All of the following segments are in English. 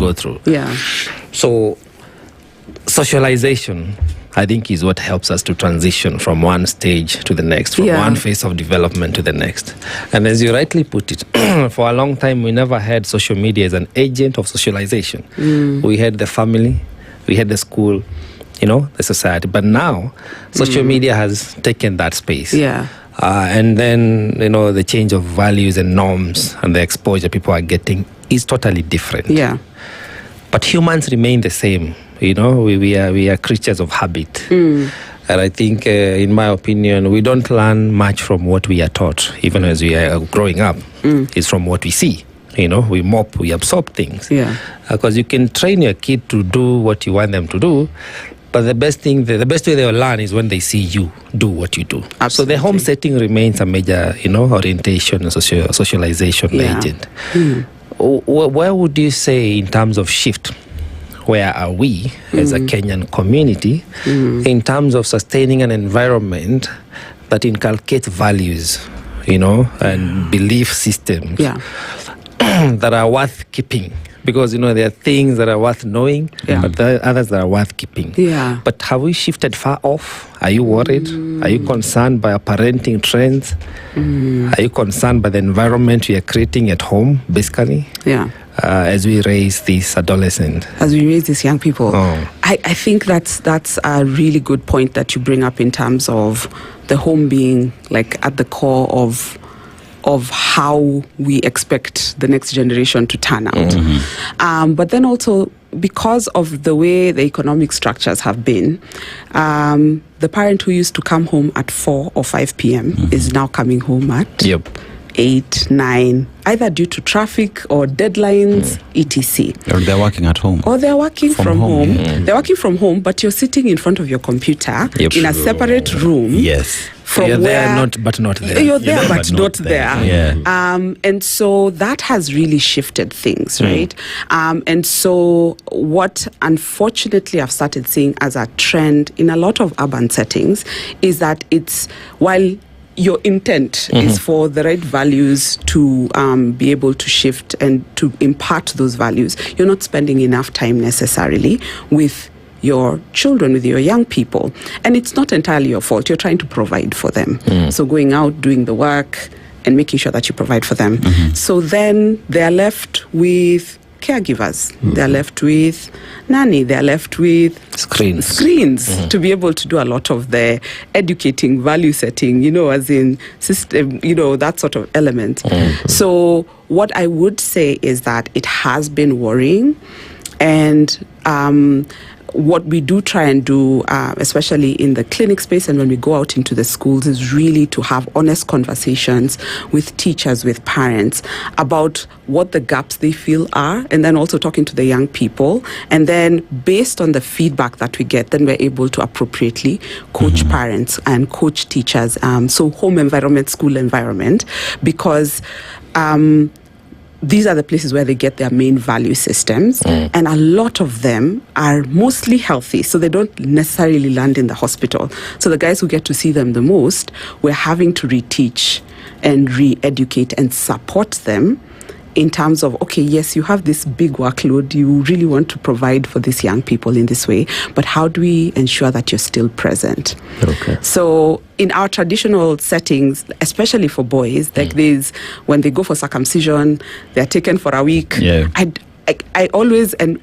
go through. Yeah. So socialization, I think, is what helps us to transition from one stage to the next, from one phase of development to the next. And as you rightly put it, for a long time, we never had social media as an agent of socialization. We had the family, we had the school, the society. But now, social media has taken that space. Yeah. And then, the change of values and norms and the exposure people are getting is totally different. Yeah. But humans remain the same. We are creatures of habit. And I think, in my opinion, we don't learn much from what we are taught, even as we are growing up. It's from what we see. We mop, we absorb things. Yeah. Because you can train your kid to do what you want them to do, but the best way they will learn is when they see you do what you do. Absolutely. So the home setting remains a major, orientation and socialization agent. Where would you say, in terms of shift, where are we as a Kenyan community in terms of sustaining an environment that inculcates values, and belief systems that are worth keeping? Because, there are things that are worth knowing, but there are others that are worth keeping. Yeah. But have we shifted far off? Are you worried? Are you concerned by our parenting trends? Are you concerned by the environment we are creating at home, basically? Yeah. As we raise these adolescents? As we raise these young people. I think that's a really good point that you bring up in terms of the home being like at the core of how we expect the next generation to turn out. But then also, because of the way the economic structures have been, the parent who used to come home at 4 or 5 p.m. is now coming home at 8, 9, either due to traffic or deadlines, etc. Or they're working at home. Or they're working from home. They're working from home, but you're sitting in front of your computer in a separate room. Yes. You're there, but not there. You're there, but not there. Yeah. And so that has really shifted things, right? And so what, unfortunately, I've started seeing as a trend in a lot of urban settings is that it's, while your intent is for the right values to be able to shift and to impart those values, you're not spending enough time necessarily with your children, with your young people. And it's not entirely your fault. You're trying to provide for them. So going out, doing the work, and making sure that you provide for them. So then they're left with caregivers. They're left with nanny. They're left with screens to be able to do a lot of the educating, value setting, as in system, that sort of element. So what I would say is that it has been worrying, and what we do try and do, especially in the clinic space and when we go out into the schools, is really to have honest conversations with teachers, with parents, about what the gaps they feel are, and then also talking to the young people. And then based on the feedback that we get, then we're able to appropriately coach parents and coach teachers. So home environment, school environment, because these are the places where they get their main value systems, and a lot of them are mostly healthy, so they don't necessarily land in the hospital. So the guys who get to see them the most, we're having to reteach and re-educate and support them in terms of, okay, yes, you have this big workload, you really want to provide for these young people in this way, but how do we ensure that you're still present? Okay. So in our traditional settings, especially for boys, like these, when they go for circumcision, they're taken for a week. Yeah. I always, I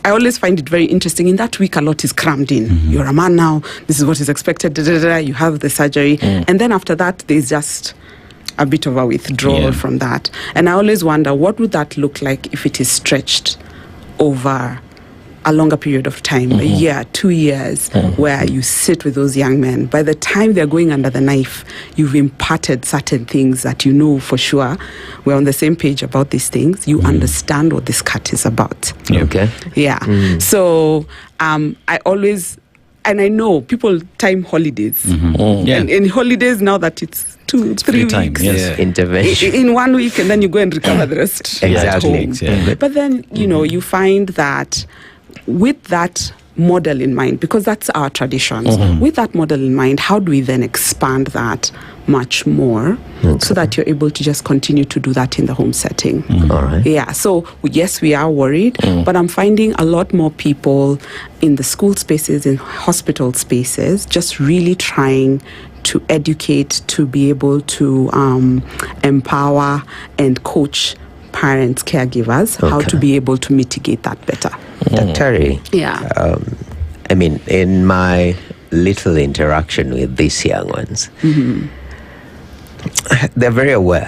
always find it very interesting. In that week, a lot is crammed in. You're a man now, this is what is expected, you have the surgery, and then after that, there's just a bit of a withdrawal from that. And I always wonder, what would that look like if it is stretched over a longer period of time, a year, 2 years, where you sit with those young men. By the time they're going under the knife, you've imparted certain things that you know for sure. We're on the same page about these things. You understand what this cut is about. Okay. Yeah. So I always... And I know people time holidays. And in holidays, now that it's 2-3 weeks. Yes. Intervention. In 1 week, and then you go and recover the rest. Exactly. But then, you find that with that model in mind, because that's our traditions, with that model in mind, how do we then expand that much more, so that you're able to just continue to do that in the home setting. All right. Yeah, so yes, we are worried, but I'm finding a lot more people in the school spaces, in hospital spaces, just really trying to educate, to be able to empower and coach parents, caregivers, how to be able to mitigate that better. Daktari, I mean, in my little interaction with these young ones, they're very aware